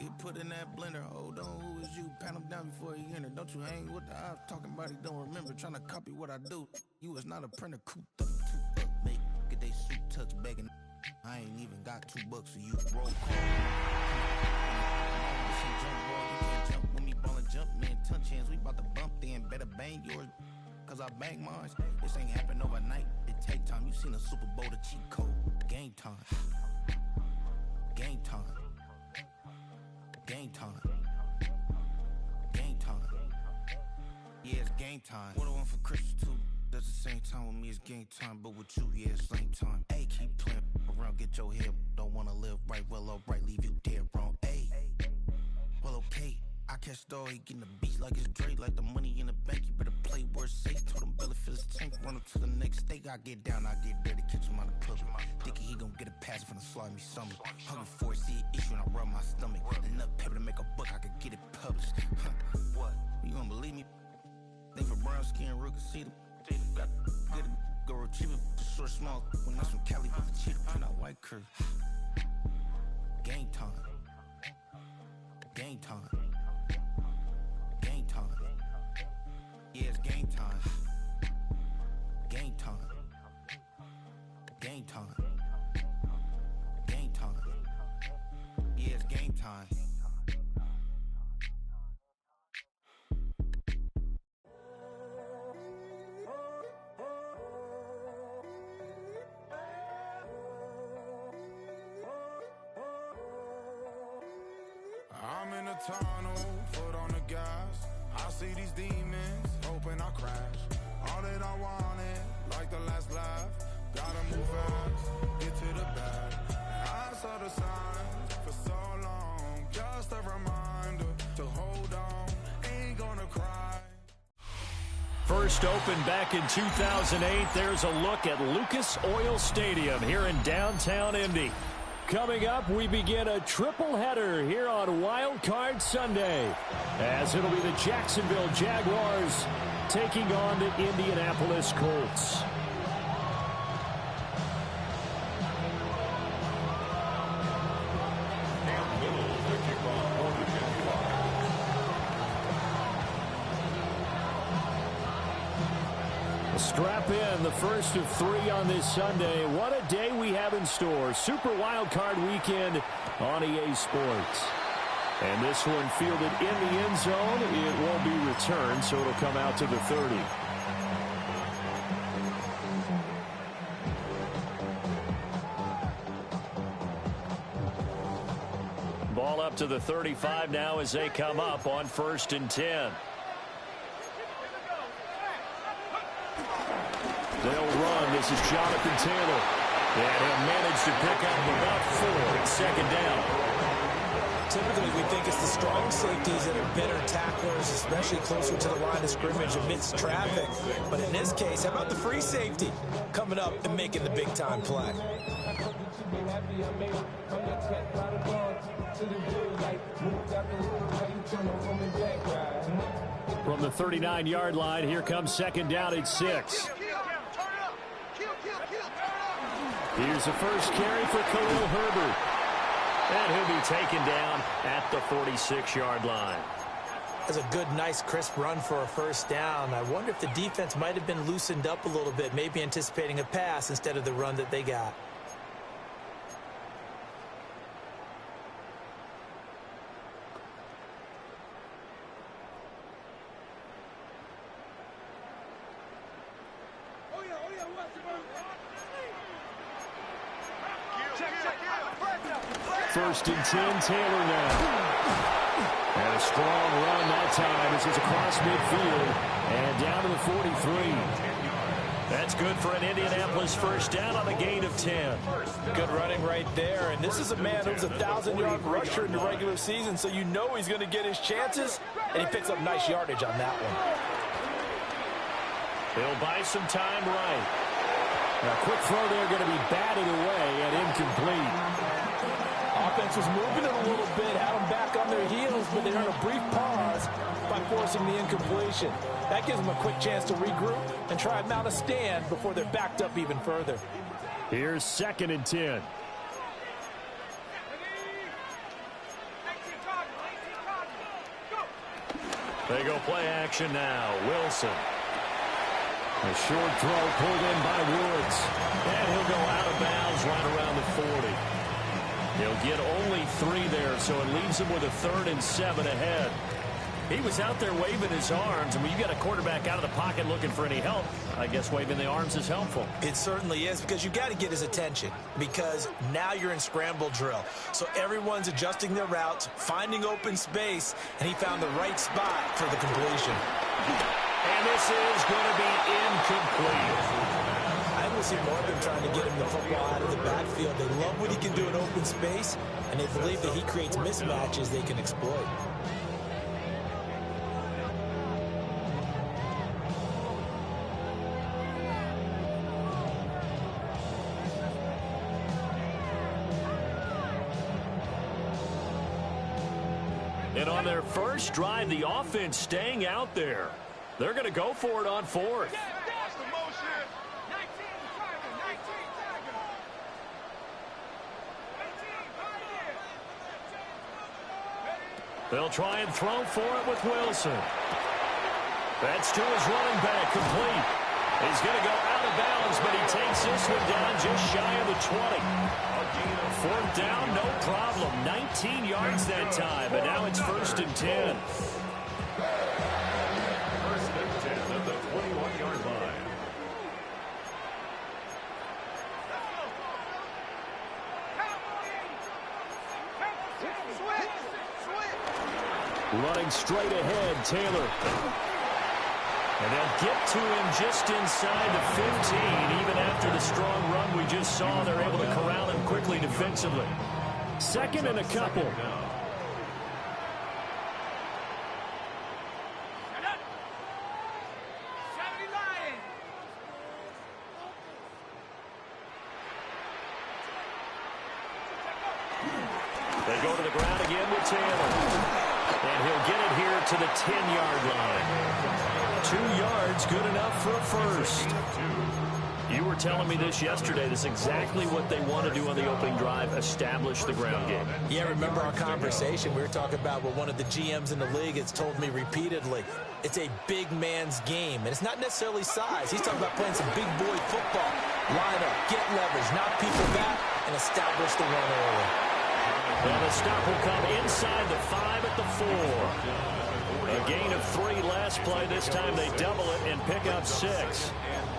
Get put in that blender. Hold on, who is you? Pat him down before he enter. Don't you hang with the ops talking about he don't remember. Trying to copy what I do. You is not a printer. Cooped up, toot up, make get they suit touch begging. I ain't even got $2 for you. Roll call. Jump ball, you can't jump with me, ballin' jump, man. Touch hands, we bout to bump then. Better bang yours, cause I bang mine. This ain't happen overnight. It take time. You seen a Super Bowl, the cheat code. Game time. Game time. Game time. Game time. Yeah, it's game time. What I want for Christmas too. That's the same time with me, it's game time. But with you, yeah, it's same time. Hey, keep playing around, get your head. Don't wanna live right, well, alright, leave you dead wrong. Hey, well, okay. I catch the dog, he getting the beats like it's Dre. Like the money in the bank, you better play where it's safe. Told him Bella fill his tank, run him to the next steak. I get down, I get dirty, catch him on the public. Thinking he gon' get a pass from the slimy summer. Hungry for it, see an issue and I rub my stomach. Enough paper to make a book, I could get it published. What? You don't believe me? Think for brown skin, real can see them. Got get it, go retrieve it, short, small. When that's from Cali, with the cheetah print out white curve. Game time. Game time. Game time. Yeah, it's game time. Game time. Game time. Game time. Yeah, it's game time. I'm in a tunnel, foot on the gas. I see these demons, hoping I crash. All that I wanted, like the last laugh. Gotta move fast, get to the bag. I saw the signs for so long. Just a reminder to hold on, ain't gonna cry. First opened back in 2008. There's a look at Lucas Oil Stadium here in downtown Indy. Coming up, we begin a triple header here on Wild Card Sunday, as it'll be the Jacksonville Jaguars taking on the Indianapolis Colts. Strap in, the first of 3 on this Sunday. What a day we have in store. Super Wild Card Weekend on EA Sports. And this one fielded in the end zone. It won't be returned, so it'll come out to the 30. Ball up to the 35 now as they come up on 1st and 10. They'll run. This is Jonathan Taylor. And he'll manage to pick up about 4 at 2nd down. Typically, we think it's the strong safeties that are better tacklers, especially closer to the line of scrimmage amidst traffic. But in this case, how about the free safety coming up and making the big-time play? From the 39-yard line, here comes 2nd down at 6. Here's the first carry for Khalil Herbert. And he'll be taken down at the 46-yard line. That's a good, nice, crisp run for a first down. I wonder if the defense might have been loosened up a little bit, maybe anticipating a pass instead of the run that they got. First and 10, Taylor now. And a strong run that time as it's across midfield and down to the 43. That's good for an Indianapolis first down on a gain of 10. Good running right there. And this is a man who's a 1,000-yard rusher in the regular season, so you know he's going to get his chances, and he picks up nice yardage on that one. He'll buy some time right. Now, quick throw there going to be batted away and incomplete. Offense was moving it a little bit, had them back on their heels, but they earned a brief pause by forcing the incompletion. That gives them a quick chance to regroup and try and mount a stand before they're backed up even further. Here's 2nd and 10. They go play action now. Wilson. A short throw pulled in by Woods. And he'll go out of bounds right around the 40. He'll get only 3 there, so it leaves him with a 3rd and 7 ahead. He was out there waving his arms, and when you got a quarterback out of the pocket looking for any help, I guess waving the arms is helpful. It certainly is, because you've got to get his attention, because now you're in scramble drill. So everyone's adjusting their routes, finding open space, and he found the right spot for the completion. And this is going to be incomplete. I will see more of them trying to get him the football out of the backfield. They love what he can do in open space, and they believe that he creates mismatches they can exploit. And on their first drive, the offense staying out there. They're going to go for it on 4th. They'll try and throw for it with Wilson. That's to his running back, complete. He's going to go out of bounds, but he takes this one down just shy of the 20. 4th down, no problem. 19 yards that time, but now it's 1st and 10. 1st and 10 at the 21-yard line. Running straight ahead, Taylor. And they'll get to him just inside the 15. Even after the strong run we just saw, they're able to corral him quickly defensively. 2nd and a couple. They go to the ground again with Taylor. And he'll get it here to the 10-yard line. 2 yards, good enough for a first. You were telling me this yesterday. This is exactly what they want to do on the opening drive, establish the ground game. Yeah, remember our conversation? We were talking about what one of the GMs in the league has told me repeatedly. It's a big man's game, and it's not necessarily size. He's talking about playing some big boy football. Line up, get leverage, knock people back, and establish the run early. And the stop will come inside the 5 at the 4. A gain of 3 last play. This time they double it and pick up 6.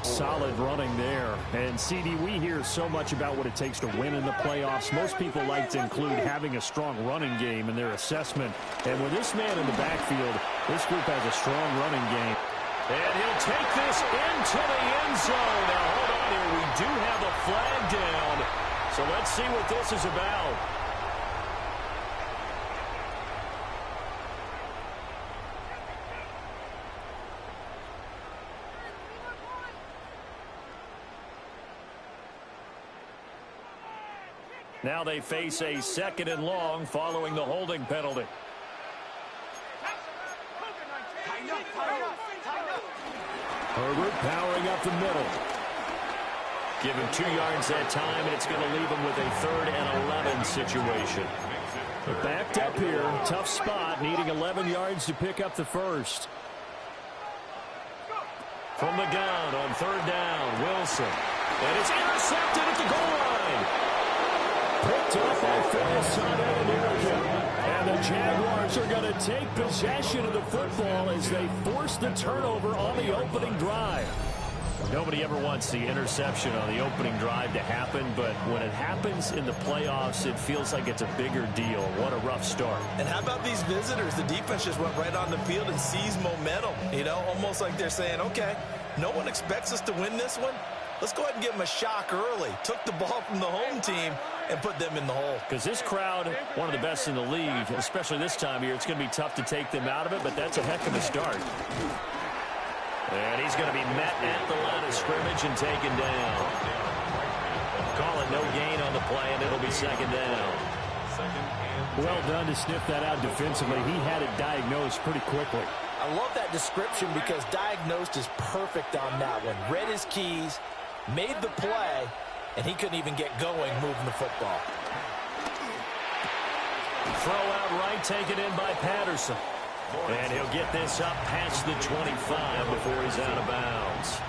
Solid running there. And, CD, we hear so much about what it takes to win in the playoffs. Most people like to include having a strong running game in their assessment. And with this man in the backfield, this group has a strong running game. And he'll take this into the end zone. Now, hold on here. We do have a flag down. So let's see what this is about. Now they face a 2nd and long following the holding penalty. Herbert powering up the middle. Give him 2 yards that time, and it's going to leave him with a 3rd and 11 situation. But backed up here, tough spot, needing 11 yards to pick up the first. From the gun on 3rd down, Wilson. And it's intercepted at the goal line. Picked up by Phyllis on and the Jaguars are going to take possession of the football as they force the turnover on the opening drive. Nobody ever wants the interception on the opening drive to happen, but when it happens in the playoffs, it feels like it's a bigger deal. What a rough start. And how about these visitors? The defense just went right on the field and seized momentum. You know, almost like they're saying, okay, no one expects us to win this one. Let's go ahead and give them a shock early. Took the ball from the home team and put them in the hole. Because this crowd, one of the best in the league, especially this time of year, it's going to be tough to take them out of it, but that's a heck of a start. And he's going to be met at the line of scrimmage and taken down. Call it no gain on the play, and it'll be 2nd down. Well done to sniff that out defensively. He had it diagnosed pretty quickly. I love that description because diagnosed is perfect on that one. Read his keys, made the play, and he couldn't even get going moving the football. Throw out right, taken in by Patterson. And he'll get this up past the 25 before he's out of bounds.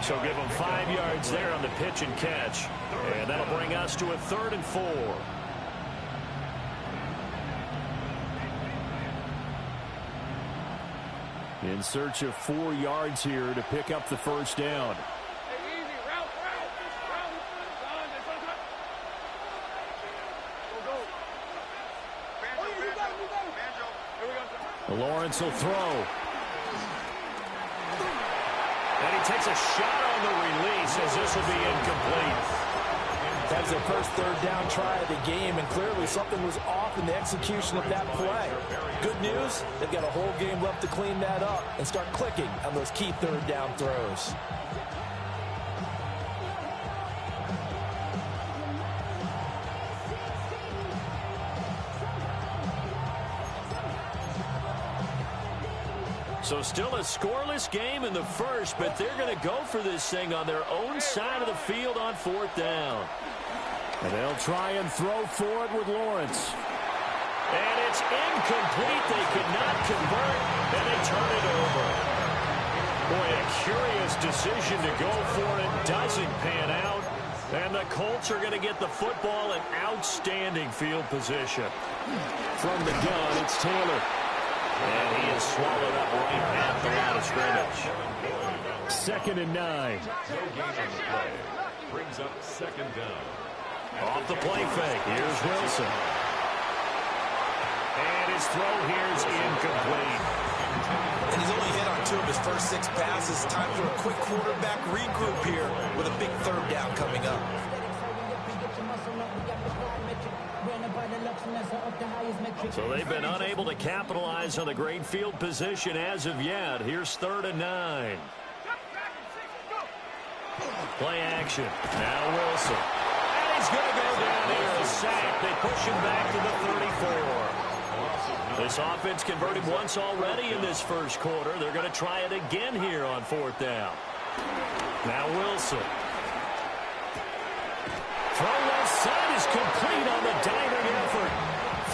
So give him 5 yards there on the pitch and catch. And that'll bring us to a 3rd and 4. In search of 4 yards here to pick up the first down. Lawrence will throw. And he takes a shot on the release as this will be incomplete. That's their first 3rd down try of the game, and clearly something was off in the execution of that play. Good news, they've got a whole game left to clean that up and start clicking on those key 3rd down throws. So still a scoreless game in the first, but they're going to go for this thing on their own side of the field on 4th down. And they'll try and throw for it with Lawrence. And it's incomplete. They could not convert, and they turn it over. Boy, a curious decision to go for it. Doesn't pan out. And the Colts are going to get the football in outstanding field position. From the gun, it's Taylor. And he is swallowed up right at the line of scrimmage. 2nd and 9. No gain on the play. Brings up 2nd down. Off the play fake. Here's Wilson. And his throw here's incomplete. And he's only hit on 2 of his first 6 passes. Time for a quick quarterback regroup here with a big 3rd down coming up. So they've been unable to capitalize on the great field position as of yet. Here's 3rd and 9. Play action. Now Wilson. And he's going to go down here. A sack. They push him back to the 34. This offense converted once already in this first quarter. They're going to try it again here on 4th down. Now Wilson. Throw left side is complete on the diving effort.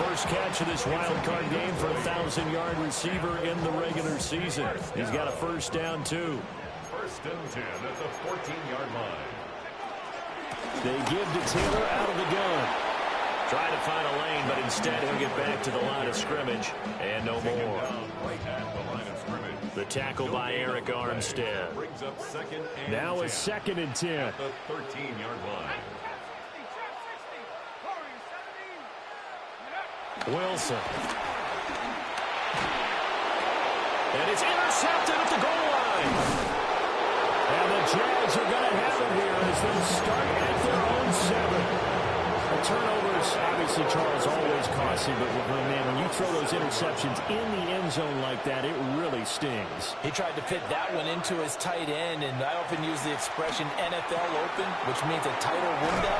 First catch of this wild card game for a 1,000-yard receiver in the regular season. He's got a first down, too. 1st and 10 at the 14-yard line. They give to Taylor out of the gun. Try to find a lane, but instead he'll get back to the line of scrimmage. And no more. Right at the line of scrimmage. The tackle by Eric Armstead. Brings up 2nd and Now 10 a 2nd and 10. at the 13-yard line. Wilson. And it's intercepted at the goal line. And the Jags are going to have it here as they start at their own 7. The turnovers, obviously, Charles, always costly, but man, when you throw those interceptions in the end zone like that, it really stings. He tried to fit that one into his tight end, and I often use the expression NFL open, which means a tighter window.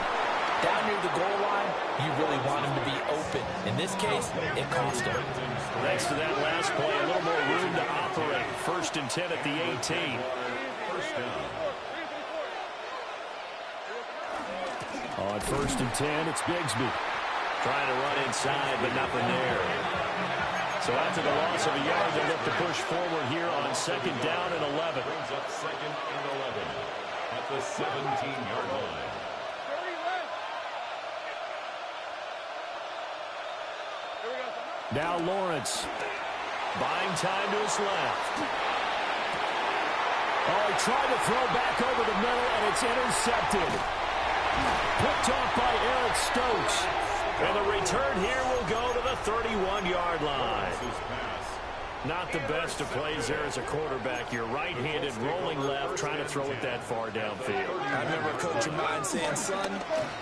Down near the goal line, you really want him to be open. In this case, it cost him. Thanks to that last play, a little more room to operate. 1st and 10 at the 18. First down. On 1st and 10, it's Bigsby. Trying to run inside, but nothing there. So after the loss of a yard, they look to push forward here on 2nd down and 11. Brings up 2nd and 11 at the 17-yard line. Now Lawrence. Buying time to his left. Oh, he tried to throw back over the middle, and it's intercepted. Picked off by Eric Stokes. And the return here will go to the 31-yard line. Not the best of plays there as a quarterback. You're right-handed, rolling left, trying to throw it that far downfield. I remember a coach of mine saying, son,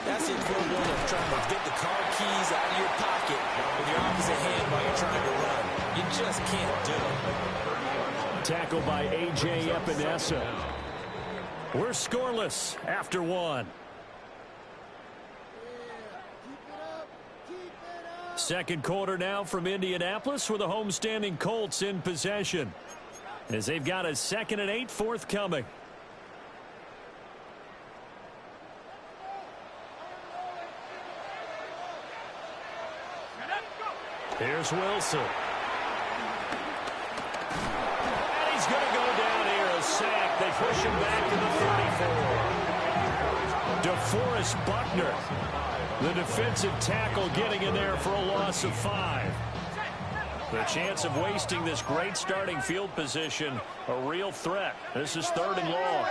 that's the equivalent of trying to get the car keys out of your pocket with your opposite hand while you're trying to run. You just can't do it. Tackled by A.J. Epinesa. We're scoreless after 1. Second quarter now from Indianapolis with the homestanding Colts in possession, as they've got a 2nd and 8 forthcoming. Here's Wilson. push him back to the 34. DeForest Buckner, the defensive tackle, getting in there for a loss of 5. The chance of wasting this great starting field position, a real threat. This is 3rd and long.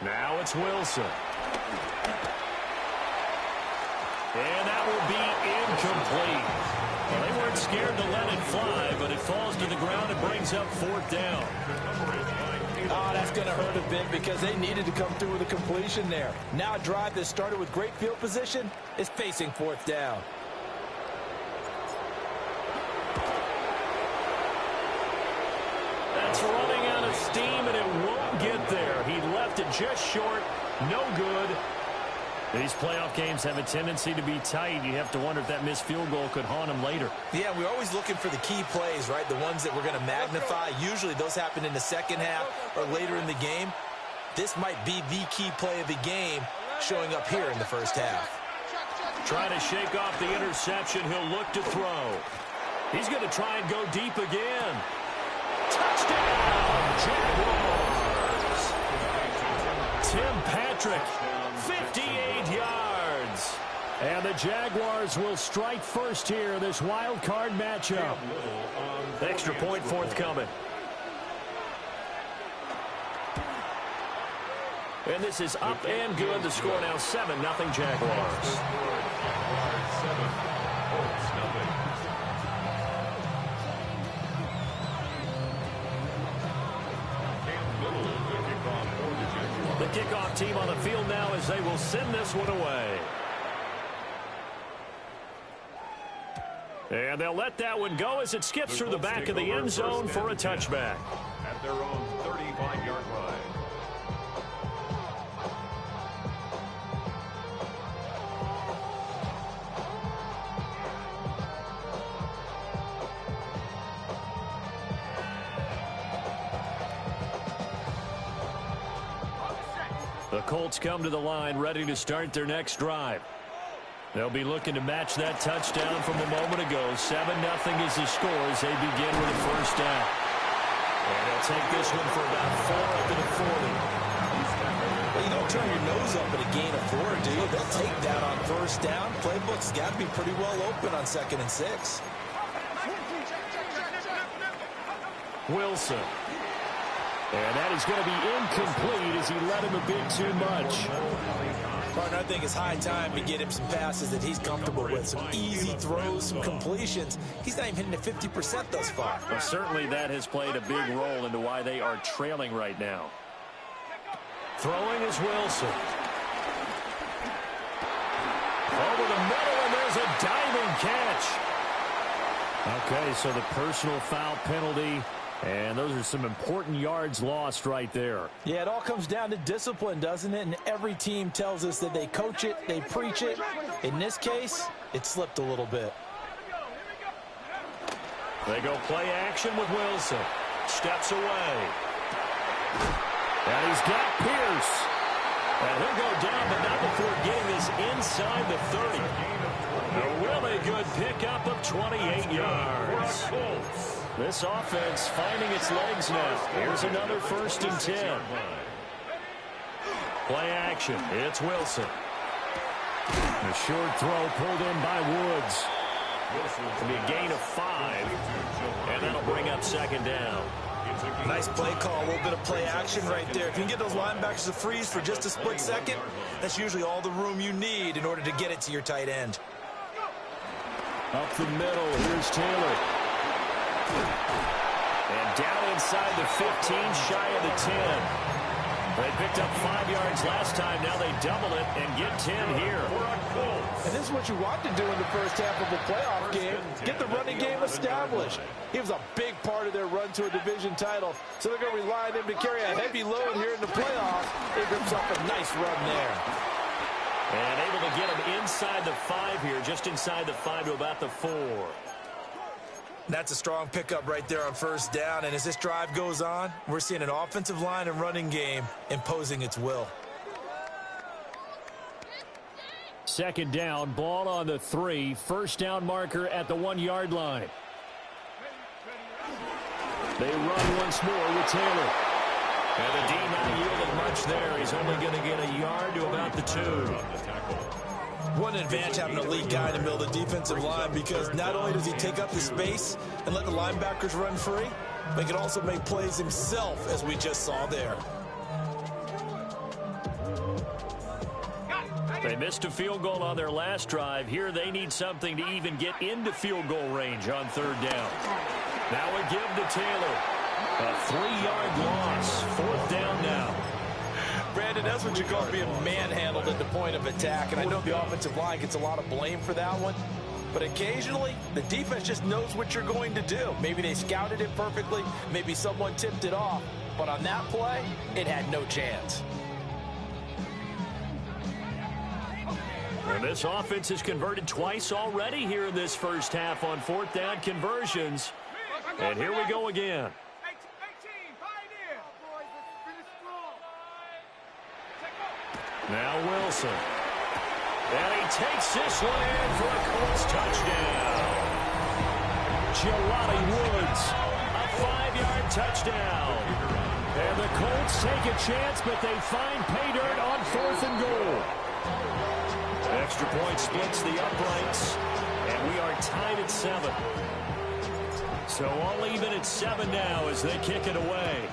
Now it's Wilson. And that will be incomplete. Well, they weren't scared to let it fly, but it falls to the ground and brings up 4th down. Oh, that's going to hurt a bit because they needed to come through with a completion there. Now a drive that started with great field position is facing 4th down. That's running out of steam, and it won't get there. He left it just short. No good. These playoff games have a tendency to be tight. You have to wonder if that missed field goal could haunt him later. Yeah, we're always looking for the key plays, right? The ones that we're going to magnify. Usually those happen in the second half or later in the game. This might be the key play of the game showing up here in the first half. Trying to shake off the interception. He'll look to throw. He's going to try and go deep again. Touchdown, Jaguars. Tim Patrick, 58 yards. And the Jaguars will strike first here in this wild card matchup. Extra point forthcoming. And this is up and good. The score now 7-0 Jaguars. The kickoff team on the field now as they will send this one away. And they'll let that one go as it skips through the back of the end zone for a touchback. At their own 35-yard line. The Colts come to the line ready to start their next drive. They'll be looking to match that touchdown from a moment ago. 7-0 is the score as they begin with a first down. And they'll take this one for about 4 up to the 40. Well, you don't turn your nose up at a gain of 4, do you? They'll take that on first down. Playbook's got to be pretty well open on 2nd and 6. Wilson. And that is going to be incomplete as he let him a bit too much. Partner, I think it's high time to get him some passes that he's comfortable with. Some easy throws, some completions. He's not even hitting at 50% thus far. Well, certainly that has played a big role into why they are trailing right now. Throwing is Wilson. Over the middle, and there's a diving catch. Okay, so the personal foul penalty. And those are some important yards lost right there. Yeah, it all comes down to discipline, doesn't it? And every team tells us that they coach it, they preach it. In this case, it slipped a little bit. They go play action with Wilson. Steps away. And he's got Pierce. And he'll go down, but not before getting this inside the 30. A really good pickup of 28 yards. This offense finding its legs now. Here's another 1st and 10. Play action. It's Wilson. A short throw pulled in by Woods. It'll be a gain of 5. And that'll bring up 2nd down. Nice play call, a little bit of play action right there. If you can get those linebackers to freeze for just a split second, that's usually all the room you need in order to get it to your tight end. Up the middle, here's Taylor. And down inside the 15, shy of the 10. They picked up 5 yards last time. Now they double it and get 10 here. And this is what you want to do in the first half of a playoff game. Get the running game established. He was a big part of their run to a division title. So they're going to rely on him to carry a heavy load here in the playoffs. Abrams off a nice run there. And able to get him inside the 5 here, just inside the 5 to about the 4. That's a strong pickup right there on first down. And as this drive goes on, we're seeing an offensive line and running game imposing its will. 2nd down, ball on the 3. First down marker at the 1-yard line. They run once more with Taylor. And the D not yielding much there. He's only going to get a yard to about the 2. What an advantage having a lead guy in the middle of the defensive line, because not only does he take up the space and let the linebackers run free, but he can also make plays himself, as we just saw there. They missed a field goal on their last drive. Here they need something to even get into field goal range on 3rd down. Now a give to Taylor. A 3-yard loss. 4th down now. Brandon, that's what you call being manhandled at the point of attack. And I know the offensive line gets a lot of blame for that one. But occasionally, the defense just knows what you're going to do. Maybe they scouted it perfectly. Maybe someone tipped it off. But on that play, it had no chance. And this offense has converted twice already here in this first half on 4th down conversions. And here we go again. Now Wilson. And he takes this one in for a Colts touchdown. Jelani Woods, a 5-yard touchdown. And the Colts take a chance, but they find pay dirt on 4th and goal. Extra point splits the uprights, and we are tied at 7. So all even at 7 now as they kick it away.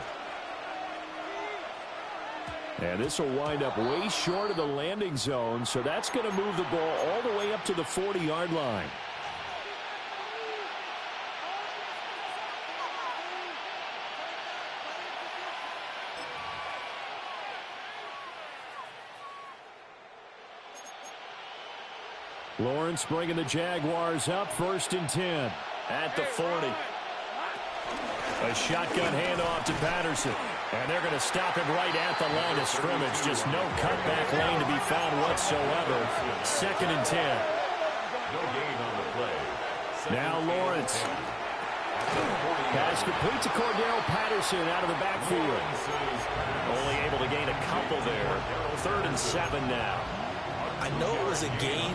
And this will wind up way short of the landing zone, so that's going to move the ball all the way up to the 40-yard line. Lawrence bringing the Jaguars up, 1st and 10 at the 40. A shotgun handoff to Patterson. And they're going to stop him right at the line of scrimmage. Just no cutback lane to be found whatsoever. 2nd and 10. No gain on the play. Now Lawrence. Pass complete to Cordero Patterson out of the backfield. Only able to gain a couple there. 3rd and 7 now. I know it was a gain,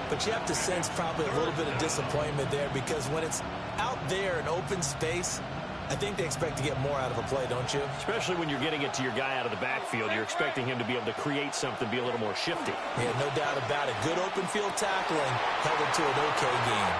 but you have to sense probably a little bit of disappointment there, because when it's out there in open space, I think they expect to get more out of a play, don't you? Especially when you're getting it to your guy out of the backfield. You're expecting him to be able to create something, be a little more shifty. Yeah, no doubt about it. Good open field tackling held it to an okay game.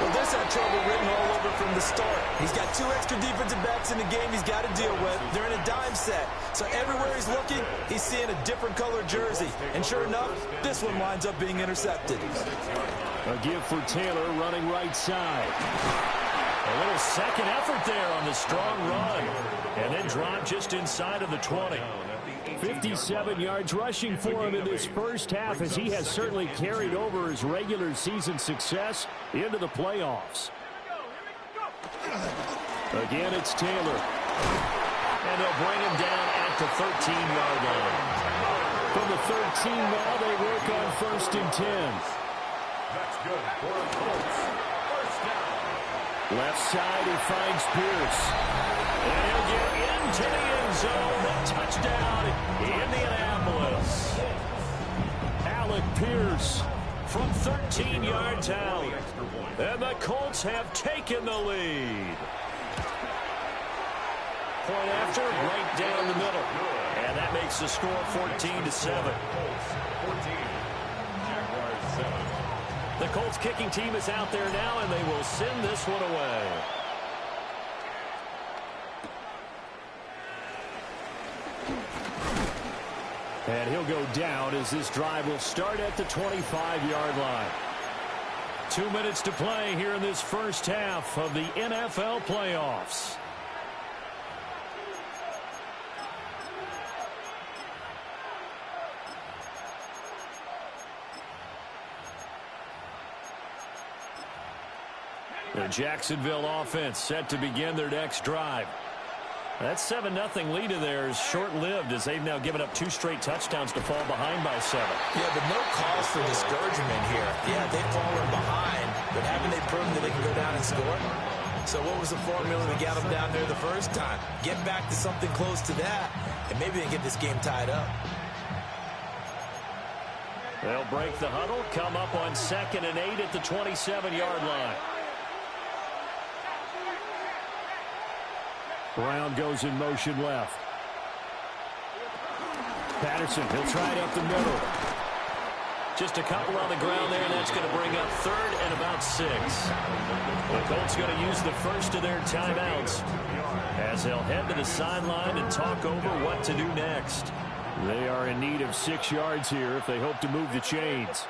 Well, this had trouble written all over from the start. He's got 2 extra defensive backs in the game he's got to deal with. They're in a dime set. So everywhere he's looking, he's seeing a different color jersey. And sure enough, this one winds up being intercepted. A give for Taylor running right side. A little second effort there on the strong run. And then dropped just inside of the 20. 57 yards rushing for him in this first half, as he has certainly carried over his regular season success into the playoffs. Again, it's Taylor. And they'll bring him down at the 13-yard line. From the 13 now, they work on 1st and 10. That's good for a Colts. First down. Left side, he finds Pierce. And he'll get into the end zone. A touchdown, Indianapolis. Alec Pierce from 13 yards out. And the Colts have taken the lead. Point after, right down the middle. And that makes the score 14-7. The Colts kicking team is out there now, and they will send this one away. And he'll go down as this drive will start at the 25-yard line. 2 minutes to play here in this first half of the NFL playoffs. The Jacksonville offense set to begin their next drive. That 7-0 lead of theirs short-lived, as they've now given up 2 straight touchdowns to fall behind by 7. Yeah, but no cause for discouragement here. Yeah, they've fallen behind, but haven't they proven that they can go down and score? So what was the formula that got them down there the first time? Get back to something close to that, and maybe they can get this game tied up. They'll break the huddle, come up on 2nd and 8 at the 27-yard line. Brown goes in motion left. Patterson, he'll try it up the middle. Just a couple on the ground there, and that's going to bring up 3rd and about 6. The Colts going to use the first of their timeouts as they'll head to the sideline and talk over what to do next. They are in need of 6 yards here if they hope to move the chains.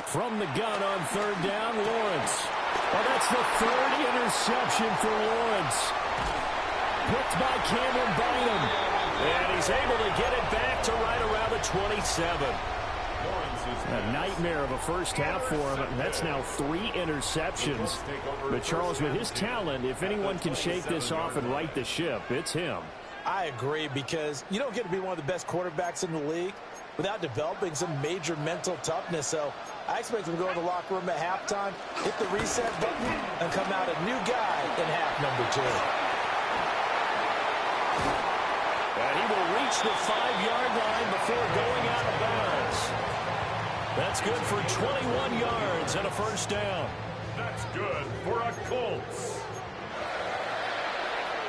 From the gun on 3rd down, Lawrence. Oh, that's the 3rd interception for Lawrence. Picked by Cameron Bynum. And he's able to get it back to right around the 27. A nightmare of a first half for him. That's now 3 interceptions. But Charles, with his talent, if anyone can shake this off and right the ship, it's him. I agree, because you don't get to be one of the best quarterbacks in the league without developing some major mental toughness. So I expect him to go to the locker room at halftime, hit the reset button, and come out a new guy in half number 2. And he will reach the 5-yard line before going out of bounds. That's good for 21 yards and a first down. That's good for a Colts.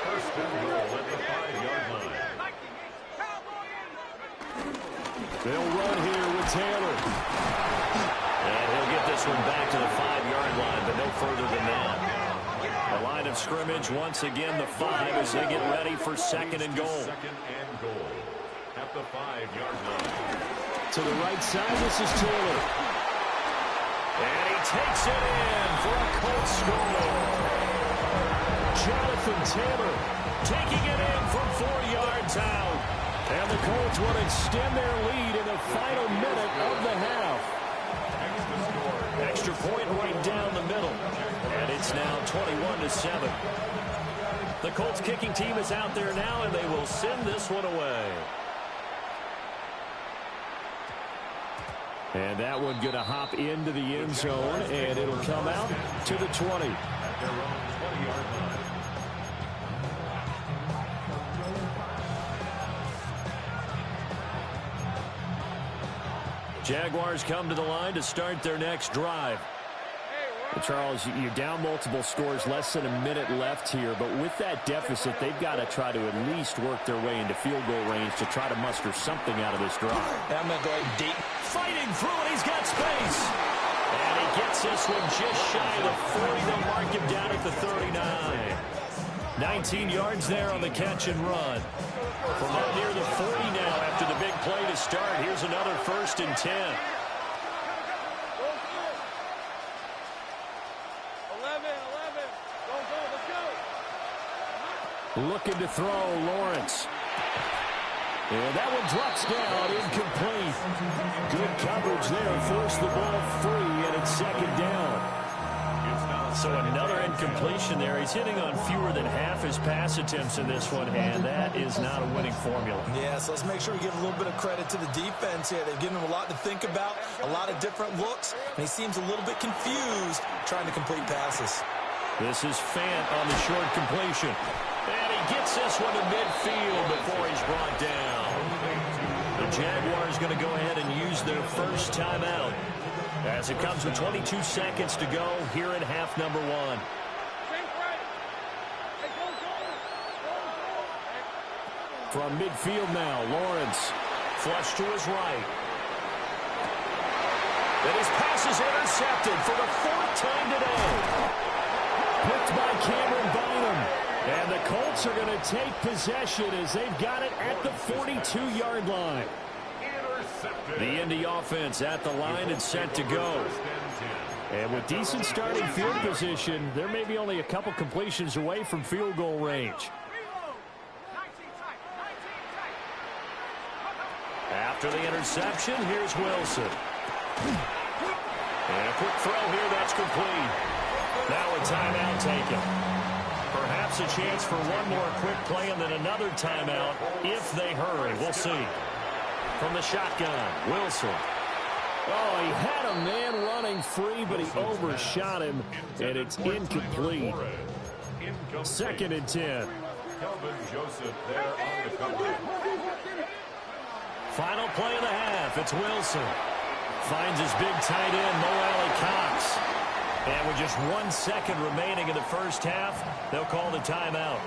First and goal at the 5-yard line. They'll run here with Taylor. And he'll get this one back to the 5-yard line, but no further than that. The line of scrimmage once again the 5 as they get ready for 2nd and goal. 2nd and goal at the 5-yard line. To the right side, this is Taylor. And he takes it in for a Colts score. Jonathan Taylor taking it in from 4 yards out. And the Colts will extend their lead in the final minute of the half. Extra point right down the middle. And it's now 21-7. The Colts kicking team is out there now, and they will send this one away. And that one going to hop into the end zone, and it'll come out to the 20. At their own 20-yard line. Jaguars come to the line to start their next drive. Charles, you're down multiple scores, less than a minute left here, but with that deficit, they've got to try to at least work their way into field goal range to try to muster something out of this drive. I'm going to go ahead and deep. Fighting through it, he's got space. And he gets this one just shy of the 40. They'll mark him down at the 39. 19 yards there on the catch and run. From out near the 40 now after the big play to start. Here's another 1st and 10. Looking to throw, Lawrence. And that one drops down, incomplete. Good coverage there, forced the ball free, and it's 2nd down. So another incompletion there. He's hitting on fewer than half his pass attempts in this one, and that is not a winning formula. Yeah, so let's make sure we give a little bit of credit to the defense here. They've given him a lot to think about, a lot of different looks, and he seems a little bit confused trying to complete passes. This is Fant on the short completion. And he gets this one to midfield before he's brought down. The Jaguars going to go ahead and use their first timeout as it comes with 22 seconds to go here in half number 1. From midfield now, Lawrence. Flush to his right. And his pass is intercepted for the 4th time today. Picked by Cameron Bynum. And the Colts are going to take possession as they've got it at the 42-yard line. The Indy offense at the line and set to go. And with decent starting field position, they're maybe only a couple completions away from field goal range. After the interception, here's Wilson. And a quick throw here, that's complete. Now a timeout taken. Perhaps a chance for one more quick play and then another timeout if they hurry. We'll see. From the shotgun, Wilson. Oh, he had a man running free, but he overshot him, and it's incomplete. 2nd and 10. Kelvin Joseph there on the cover. Final play of the half. It's Wilson. Finds his big tight end, Mo Alley-Cox. And with just 1 second remaining in the first half, they'll call the timeout.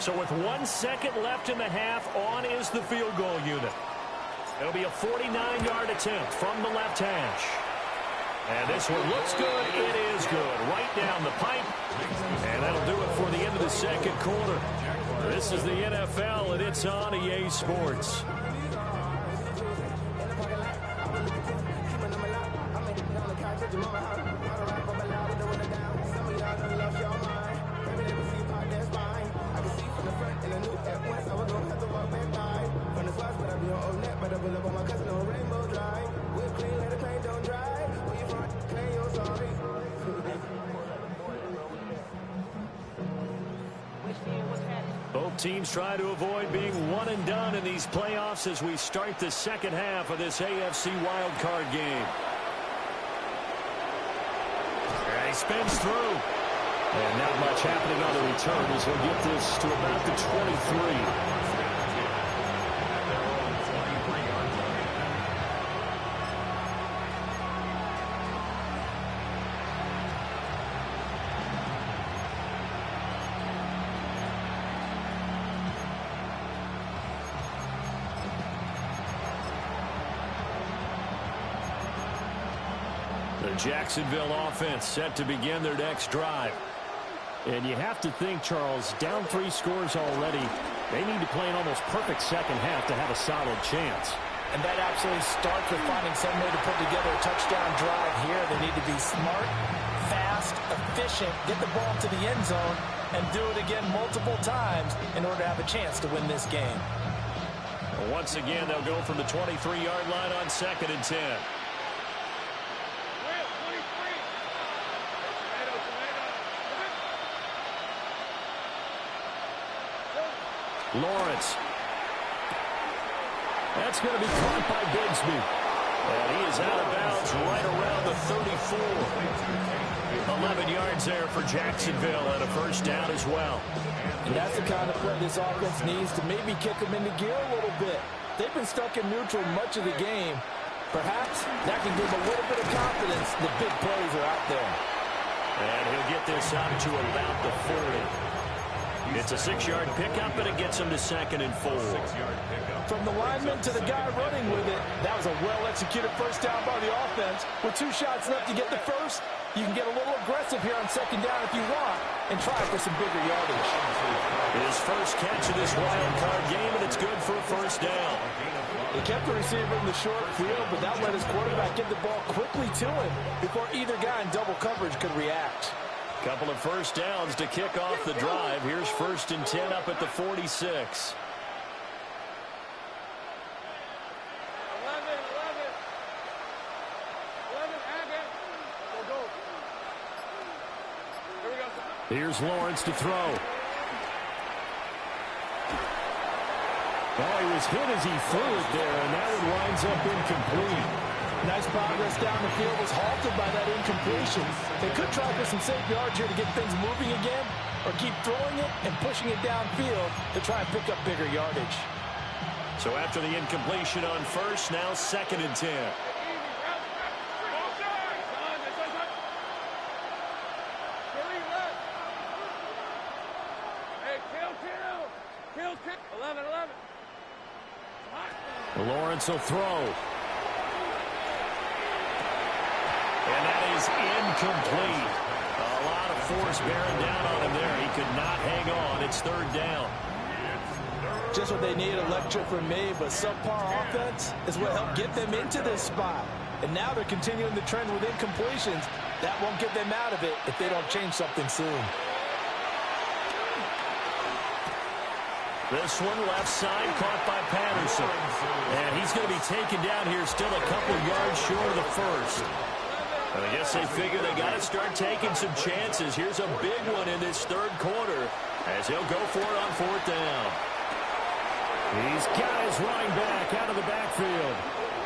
So with 1 second left in the half, on is the field goal unit. It'll be a 49-yard attempt from the left hash. And this one looks good. It is good. Right down the pipe. And that'll do it for the end of the second quarter. This is the NFL, and it's on EA Sports. Both teams try to avoid being one and done in these playoffs as we start the second half of this AFC wildcard game. He spins through. And not much happening on the return as he'll get this to about the 23. Jacksonville offense set to begin their next drive. And you have to think, Charles, down 3 scores already. They need to play an almost perfect second half to have a solid chance. And that absolutely starts with finding some way to put together a touchdown drive here. They need to be smart, fast, efficient, get the ball to the end zone, and do it again multiple times in order to have a chance to win this game. Once again, they'll go from the 23-yard line on 2nd and 10. Lawrence. That's going to be caught by Bigsby. And he is out of bounds right around the 34. 11 yards there for Jacksonville and a first down as well. And that's the kind of play this offense needs to maybe kick them into gear a little bit. They've been stuck in neutral much of the game. Perhaps that can give them a little bit of confidence. The big plays are out there. And he'll get this out to about the 40. It's a 6-yard pickup, and it gets him to 2nd and 4. From the lineman to the guy running with it, that was a well-executed first down by the offense. With 2 shots left to get the first, you can get a little aggressive here on 2nd down if you want and try for some bigger yardage. His first catch of this wild card game, and it's good for a first down. He kept the receiver in the short field, but that let his quarterback get the ball quickly to him before either guy in double coverage could react. Couple of first downs to kick off the drive. Here's 1st and 10 up at the 46. Here's Lawrence to throw. Oh, he was hit as he threw it there, and that one winds up incomplete. Nice progress down the field was halted by that incompletion. They could try for some safe yards here to get things moving again, or keep throwing it and pushing it downfield to try and pick up bigger yardage. So after the incompletion on 1st, now 2nd and 10. Lawrence will throw. And that is incomplete. A lot of force bearing down on him there. He could not hang on. It's 3rd down. Just what they need, a lecture from me, but subpar offense is what helped get them into this spot. And now they're continuing the trend with incompletions. That won't get them out of it if they don't change something soon. This one left side caught by Patterson. And he's going to be taken down here still a couple yards short of the first. And I guess they figure they got to start taking some chances. Here's a big one in this 3rd quarter as he'll go for it on 4th down. He's got his running back out of the backfield.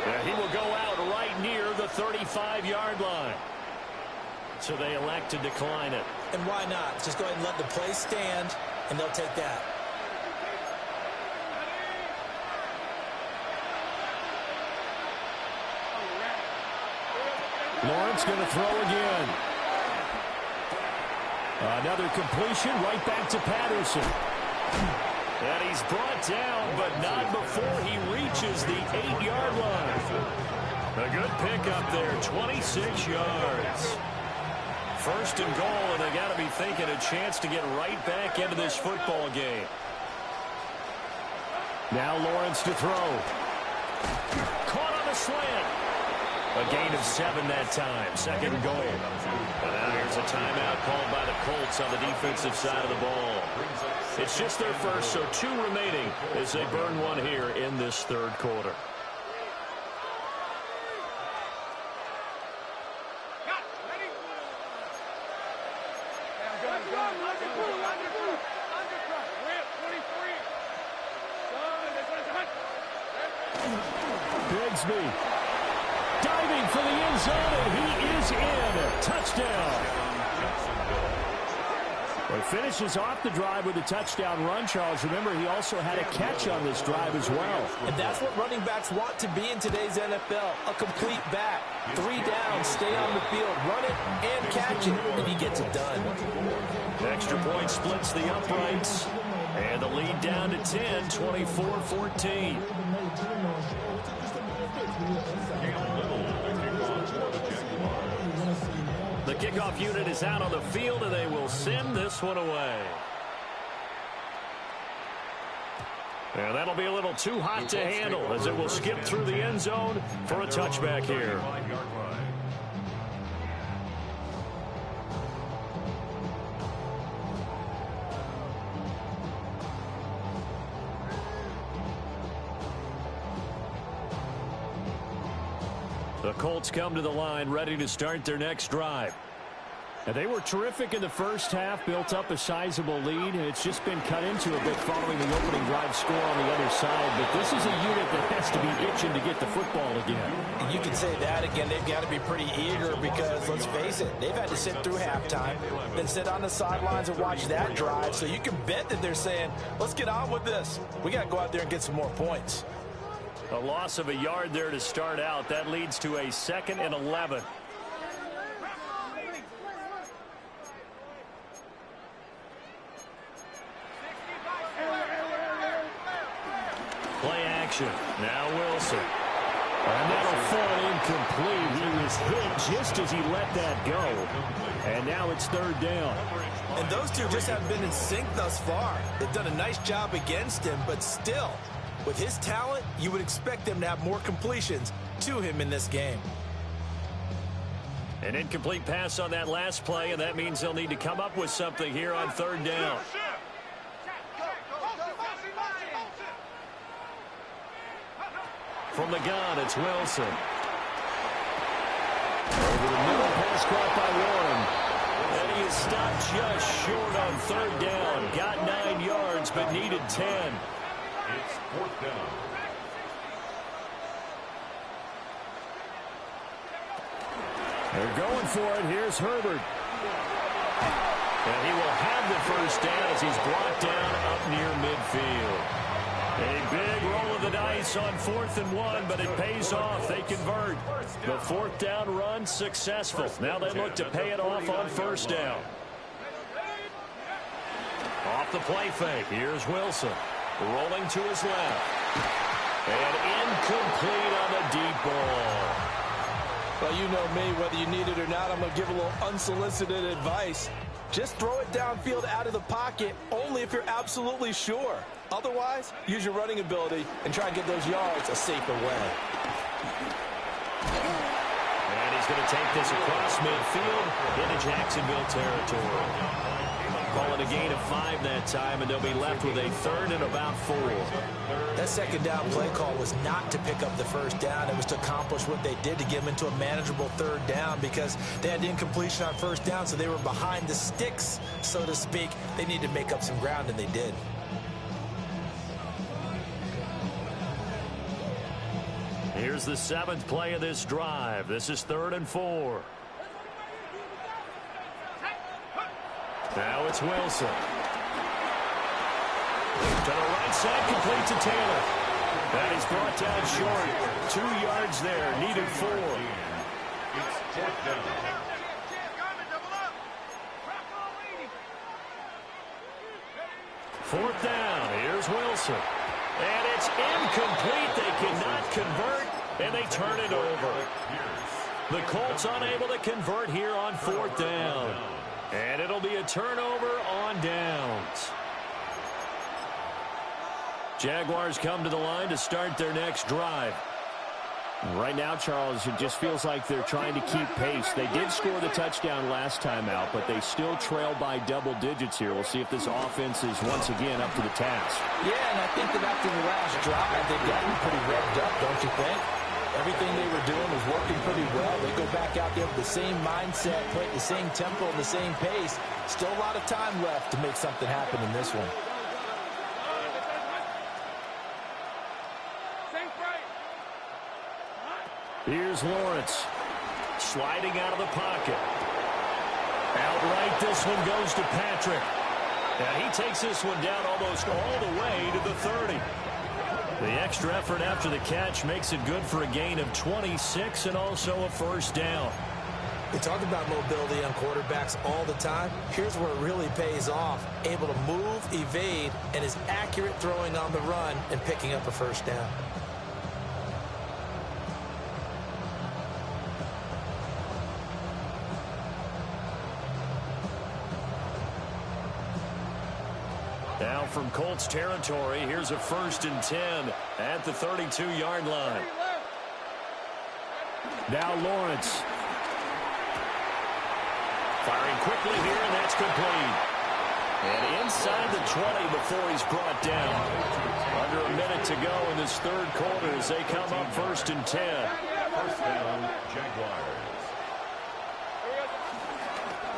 And he will go out right near the 35-yard line. So they elect to decline it. And why not? Just go ahead and let the play stand, and they'll take that. Lawrence going to throw again. Another completion right back to Patterson. And he's brought down, but not before he reaches the 8-yard line. A good pickup there, 26 yards. First and goal, and they got to be thinking a chance to get right back into this football game. Now Lawrence to throw. Caught on the slant. A gain of 7 that time. Second and goal. And now here's a timeout called by the Colts on the defensive side of the ball. It's just their first, so 2 remaining as they burn one here in this third quarter. Bigsby diving for the end zone, and he is in. Touchdown. Well, he finishes off the drive with a touchdown run, Charles. Remember, he also had a catch on this drive as well. And that's what running backs want to be in today's NFL, a complete back. 3 downs, stay on the field, run it, and catch it, and he gets it done. Extra point splits the uprights, and the lead down to 10, 24-14. The kickoff unit is out on the field, and they will send this one away. And that'll be a little too hot to handle as it will skip through the end zone for a touchback here. The Colts come to the line ready to start their next drive. And they were terrific in the first half, built up a sizable lead. It's just been cut into a bit following the opening drive score on the other side. But this is a unit that has to be itching to get the football again. And you can say that again. They've got to be pretty eager because, let's face it, they've had to sit through halftime, then sit on the sidelines and watch that drive. So you can bet that they're saying, let's get on with this. We got to go out there and get some more points. A loss of a yard there to start out. That leads to a 2nd and 11. Play action. Now Wilson. And that'll fall incomplete. He was hit just as he let that go. And now it's 3rd down. And those two just haven't been in sync thus far. They've done a nice job against him, but still, with his talent, you would expect them to have more completions to him in this game. An incomplete pass on that last play, and that means they'll need to come up with something here on 3rd down. From the gun, it's Wilson. Over the middle, pass caught by Warren. And he is stopped just short on 3rd down. Got 9 yards, but needed 10. It's 4th down. They're going for it. Here's Herbert. And he will have the first down as he's brought down up near midfield. A big roll of the dice on 4th and 1, but it pays off. They convert. The 4th down run successful. Now they look to pay it off on 1st down. Off the play fake. Here's Wilson. Rolling to his left. And incomplete on the deep ball. Well, you know me, whether you need it or not, I'm going to give a little unsolicited advice. Just throw it downfield out of the pocket, only if you're absolutely sure. Otherwise, use your running ability and try and get those yards a safer way. And he's going to take this across midfield into Jacksonville territory. Call it a gain of 5 that time, and they'll be left with a 3rd and about 4. That 2nd down play call was not to pick up the 1st down. It was to accomplish what they did to get them into a manageable 3rd down because they had the incompletion on 1st down, so they were behind the sticks, so to speak. They needed to make up some ground, and they did. Here's the 7th play of this drive. This is 3rd and 4. Now it's Wilson. To the right side, complete to Taylor. And he's brought down short. 2 yards there, needed 4. Fourth down. Fourth down. Here's Wilson. And it's incomplete. They cannot convert, and they turn it over. The Colts unable to convert here on fourth down. And it'll be a turnover on downs. Jaguars come to the line to start their next drive. Right now, Charles, it just feels like they're trying to keep pace. They did score the touchdown last time out, but they still trail by double digits here. We'll see if this offense is once again up to the task. Yeah, and I think that after the last drive, they've gotten pretty revved up, don't you think? Everything they were doing was working pretty well. They go back out there with the same mindset, play at the same tempo and the same pace. Still a lot of time left to make something happen in this one. Here's Lawrence, sliding out of the pocket. Outright, this one goes to Patrick. And he takes this one down almost all the way to the 30. The extra effort after the catch makes it good for a gain of 26 and also a first down. We talk about mobility on quarterbacks all the time. Here's where it really pays off. Able to move, evade, and is accurate throwing on the run and picking up a first down. Now from Colts territory, here's a 1st and 10 at the 32-yard line. Now Lawrence. Firing quickly here, and that's complete. And inside the 20 before he's brought down. Under a minute to go in this third quarter as they come up 1st and 10. First down, Jaguars.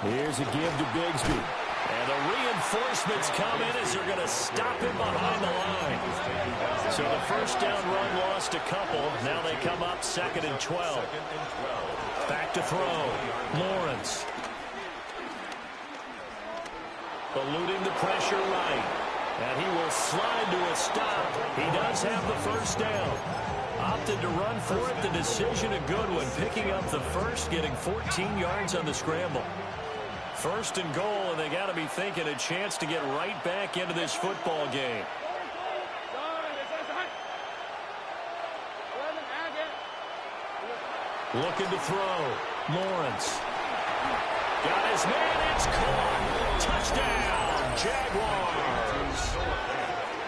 Here's a give to Bigsby. And the reinforcements come in as they're going to stop him behind the line. So the first down run lost a couple. Now they come up 2nd and 12. Back to throw. Lawrence. Eluding the pressure right. And he will slide to a stop. He does have the first down. Opted to run for it. The decision a good one. Picking up the first, getting 14 yards on the scramble. 1st and goal, and they got to be thinking a chance to get right back into this football game. Looking to throw. Lawrence. Got his man. It's caught. Touchdown, Jaguars.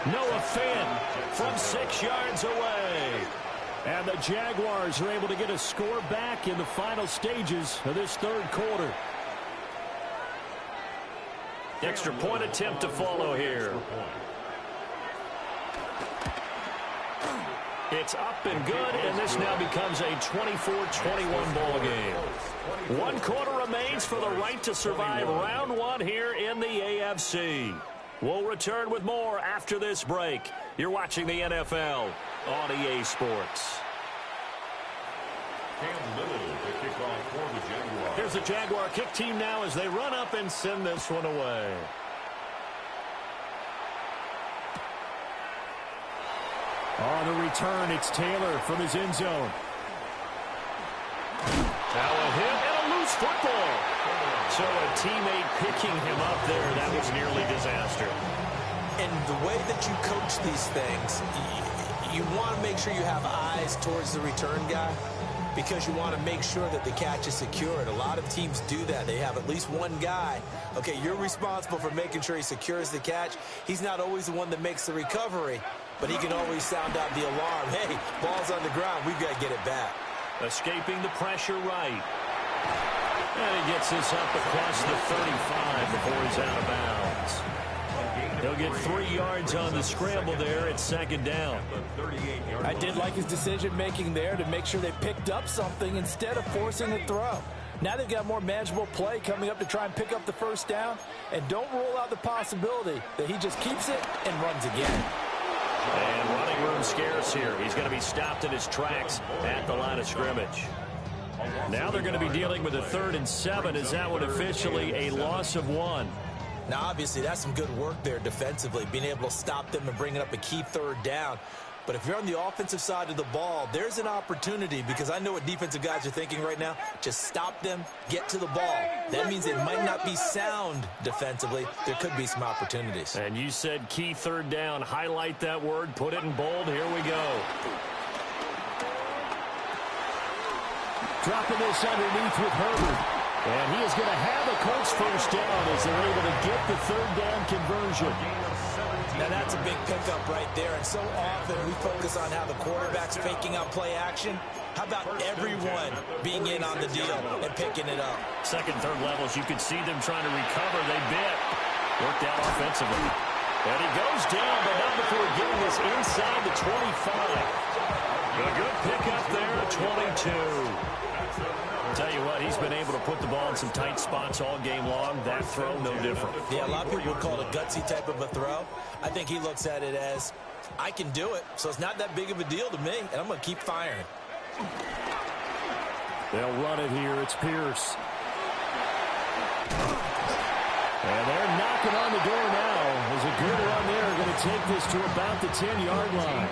Noah Fant from 6 yards away. And the Jaguars are able to get a score back in the final stages of this third quarter. Extra point attempt to follow here. It's up and good, and this now becomes a 24-21 ball game. 1 quarter remains for the right to survive round 1 here in the AFC. We'll return with more after this break. You're watching the NFL on EA Sports. Cam Little to kick off for the Jaguars. Here's the Jaguar kick team now as they run up and send this one away. On the return, it's Taylor from his end zone. Now a hit and a loose football. So a teammate picking him up there, that was nearly disaster. And the way that you coach these things, you want to make sure you have eyes towards the return guy, because you want to make sure that the catch is secured. A lot of teams do that. They have at least one guy. Okay, you're responsible for making sure he secures the catch. He's not always the one that makes the recovery, but he can always sound out the alarm. Hey, ball's on the ground. We've got to get it back. Escaping the pressure right. And he gets this up across the 35 before he's out of bounds. He'll get 3 yards on the scramble there at 2nd down. I did like his decision-making there to make sure they picked up something instead of forcing a throw. Now they've got more manageable play coming up to try and pick up the first down. And don't rule out the possibility that he just keeps it and runs again. And running room scarce here. He's going to be stopped in his tracks at the line of scrimmage. Now they're going to be dealing with a 3rd and 7. Is that one officially a loss of 1? Now, obviously, that's some good work there defensively, being able to stop them and bringing up a key 3rd down. But if you're on the offensive side of the ball, there's an opportunity, because I know what defensive guys are thinking right now. Just stop them, get to the ball. That means it might not be sound defensively. There could be some opportunities. And you said key third down. Highlight that word. Put it in bold. Here we go. Dropping this underneath with Herbert. And he is going to have a Colts first down as they're able to get the third down conversion. Now that's a big pickup right there. And so often we focus on how the quarterback's faking out play action. How about everyone being in on the deal and picking it up? Second, third levels, you could see them trying to recover. They bit. Worked out offensively. And he goes down, but not before getting this inside the 25. A good pickup there at 22. Tell you what, he's been able to put the ball in some tight spots all game long. That throw, no different. Yeah, a lot of people would call it a gutsy type of a throw. I think he looks at it as, I can do it, so it's not that big of a deal to me, and I'm going to keep firing. They'll run it here. It's Pierce. And they're knocking on the door now. There's a good run there. Going to take this to about the 10-yard line.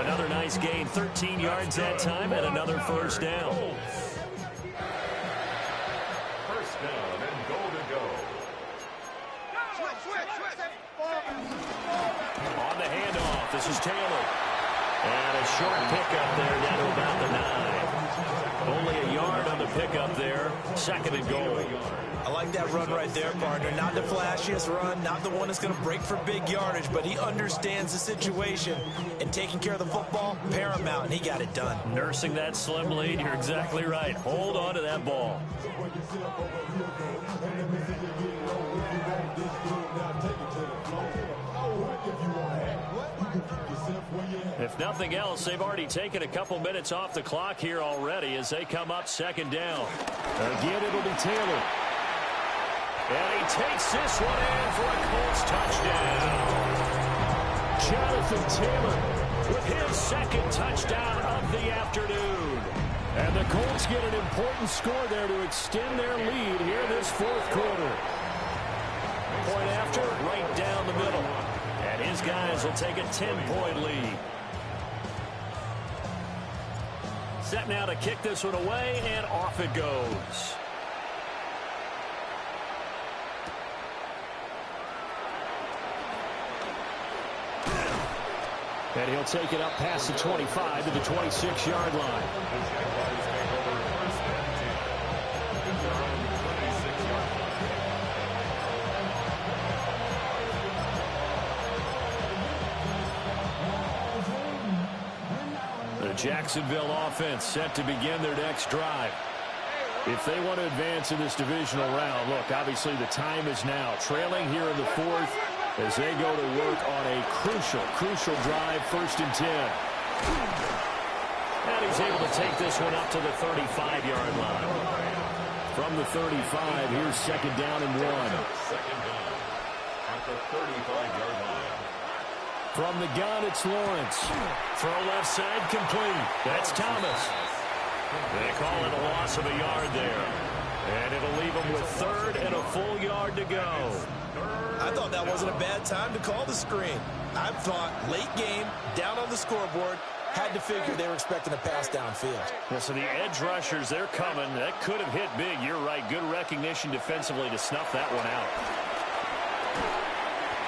Another nice gain, 13 yards that time, and another first down. First down and goal to go. On the handoff, this is Taylor. And a short pickup there down to about the 9. Only a yard on the pickup there. Second and goal. I like that run right there, partner. Not the flashiest run, not the one that's going to break for big yardage, but he understands the situation, and taking care of the football, paramount, and he got it done. Nursing that slim lead, you're exactly right. Hold on to that ball. If nothing else, they've already taken a couple minutes off the clock here already as they come up second down. Again, it'll be Taylor. And he takes this one in for a Colts touchdown. Jonathan Taylor with his second touchdown of the afternoon. And the Colts get an important score there to extend their lead here this fourth quarter. Point after, right down the middle. And his guys will take a 10-point lead. Set now to kick this one away, and off it goes. And he'll take it up past the 25 to the 26-yard line. The Jacksonville offense set to begin their next drive. If they want to advance in this divisional round, look, obviously the time is now. Trailing here in the fourth as they go to work on a crucial drive, 1st and 10. And he's able to take this one up to the 35-yard line. From the 35, here's second down and 1. Second down at the 35-yard line. From the gun, it's Lawrence. Throw left side, complete. That's Thomas. They call it a loss of a yard there. And it'll leave them with third and a full yard to go. I thought that wasn't a bad time to call the screen. I thought late game, down on the scoreboard, had to figure they were expecting a pass downfield. Well, so the edge rushers, they're coming. That could have hit big. You're right. Good recognition defensively to snuff that one out.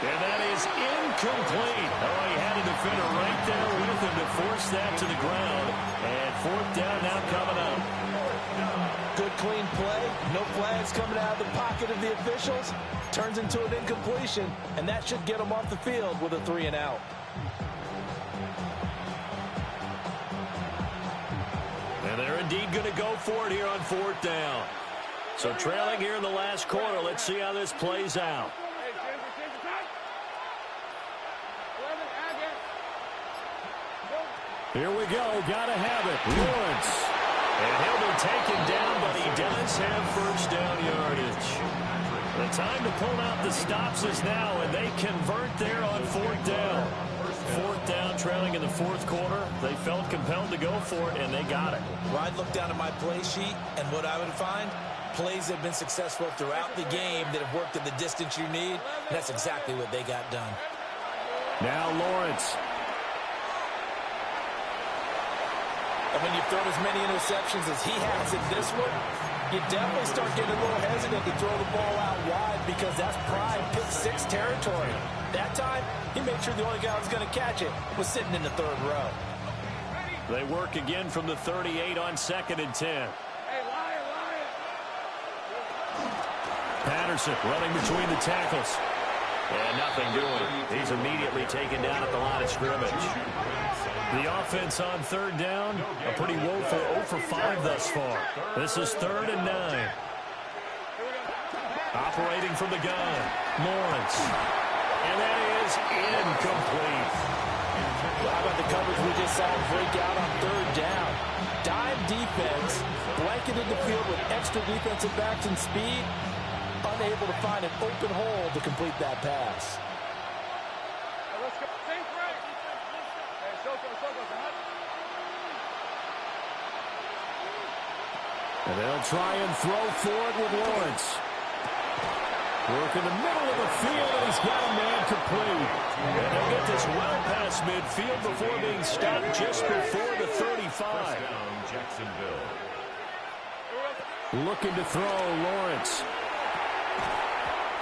And that is incomplete. Oh, he had a defender right there with him to force that to the ground. And fourth down now coming up. Good clean play. No flags coming out of the pocket of the officials. Turns into an incompletion, and that should get them off the field with a 3-and-out. And they're indeed going to go for it here on fourth down. So trailing here in the last quarter. Let's see how this plays out. Here we go. Got to have it. Lawrence. And he'll be taken down, but he does have first down yardage. The time to pull out the stops is now, and they convert there on fourth down. Fourth down, trailing in the fourth quarter. They felt compelled to go for it, and they got it. Well, I'd look down at my play sheet, and what I would find, plays that have been successful throughout the game that have worked at the distance you need. That's exactly what they got done. Now Lawrence. And when you've thrown as many interceptions as he has in this one, you definitely start getting a little hesitant to throw the ball out wide because that's prime pick-6 territory. That time, he made sure the only guy who was going to catch it was sitting in the third row. They work again from the 38 on 2nd and 10. Patterson running between the tackles. And nothing doing. He's immediately taken down at the line of scrimmage. The offense on 3rd down, a pretty woeful 0 for 5 thus far. This is 3rd and 9. Operating from the gun, Lawrence. And that is incomplete. Well, how about the coverage we just saw break out on 3rd down? Dime defense, blanketed the field with extra defensive backs and speed, unable to find an open hole to complete that pass. And they'll try and throw forward with Lawrence. Work in the middle of the field, and he's got a man complete. And they'll get this well past midfield before being stopped just before the 35. Jacksonville. Looking to throw, Lawrence.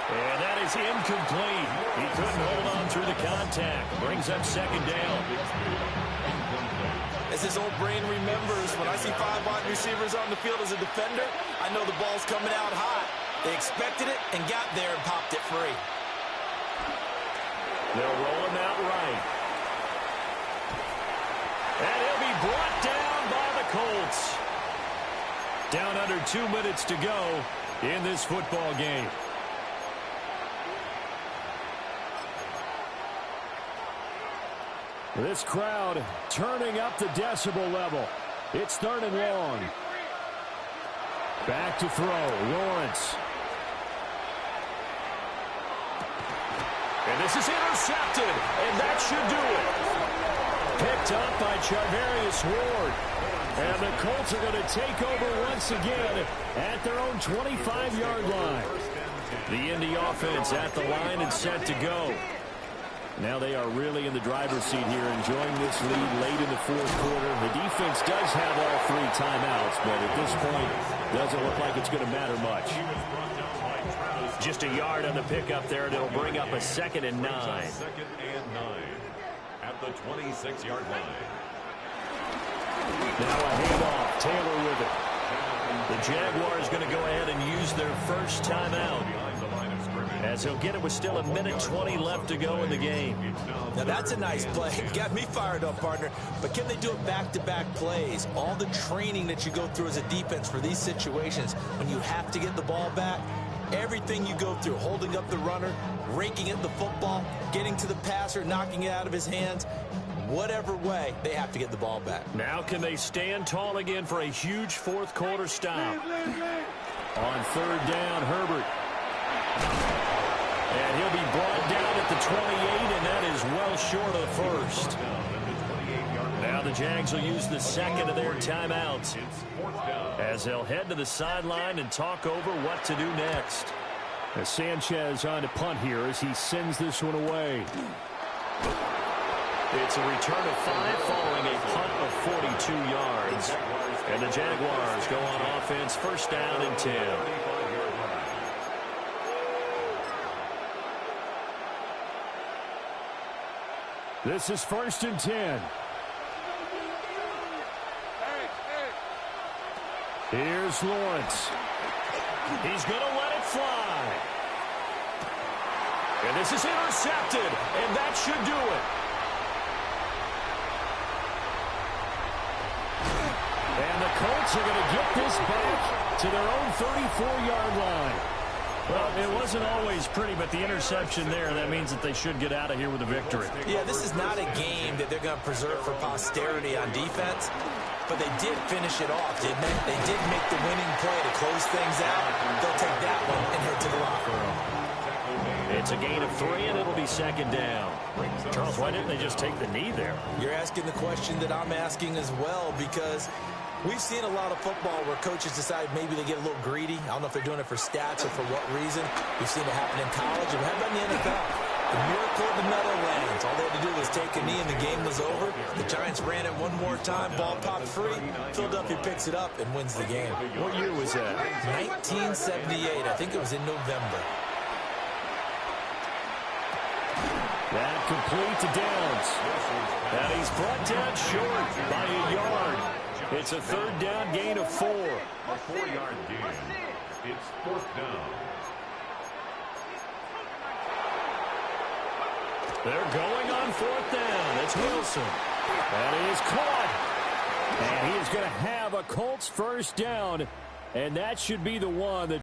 And that is incomplete. He couldn't hold on through the contact. Brings up 2nd down. As his old brain remembers, when I see 5 wide receivers on the field as a defender, I know the ball's coming out hot. They expected it and got there and popped it free. They'll roll him out right. And he'll be brought down by the Colts. Down under 2 minutes to go in this football game. This crowd turning up the decibel level. It's 3rd and long. Back to throw, Lawrence. And this is intercepted, and that should do it. Picked up by Charvarius Ward. And the Colts are going to take over once again at their own 25-yard line. The Indy offense at the line and set to go. Now they are really in the driver's seat here, enjoying this lead late in the 4th quarter. The defense does have all 3 timeouts, but at this point, doesn't look like it's going to matter much. Just a yard on the pickup there, and it'll bring up a 2nd and 9. 2nd and 9 at the 26-yard line. Now a handoff, Taylor with it. The Jaguars going to go ahead and use their first timeout, as he'll get it with still 1:20 left to go in the game. Now that's a nice play. Got me fired up, partner. But can they do it back-to-back plays? All the training that you go through as a defense for these situations, when you have to get the ball back, everything you go through, holding up the runner, raking at the football, getting to the passer, knocking it out of his hands, whatever way, they have to get the ball back. Now can they stand tall again for a huge 4th quarter stop? On 3rd down, Herbert. And he'll be brought down at the 28, and that is well short of the 1st. Now the Jags will use the 2nd of their timeouts, as they'll head to the sideline and talk over what to do next. As Sanchez on to punt here as he sends this one away. It's a return of 5 following a punt of 42 yards. And the Jaguars go on offense, 1st down and 10. This is 1st and 10. Here's Lawrence. He's going to let it fly. And this is intercepted, and that should do it. And the Colts are going to get this back to their own 34-yard line. Well, it wasn't always pretty, but the interception there, that means that they should get out of here with a victory. Yeah, this is not a game that they're going to preserve for posterity on defense, but they did finish it off, didn't they? They did make the winning play to close things out. They'll take that one and head to the locker room. It's a gain of 3, and it'll be 2nd down. Charles, why didn't they just take the knee there? You're asking the question that I'm asking as well, because we've seen a lot of football where coaches decide maybe they get a little greedy. I don't know if they're doing it for stats or for what reason. We've seen it happen in college, and how about in the NFL? The miracle of the Meadowlands. All they had to do was take a knee and the game was over. The Giants ran it one more time. Ball popped free. Philadelphia picks it up and wins the game. What year was that? 1978. I think it was in November. That complete to Downs. And he's brought down short by a yard. It's a third down gain of 4. A 4-yard gain. It's 4th down. They're going on 4th down. It's Wilson. And he is caught. And he is going to have a Colts first down. And that should be the one that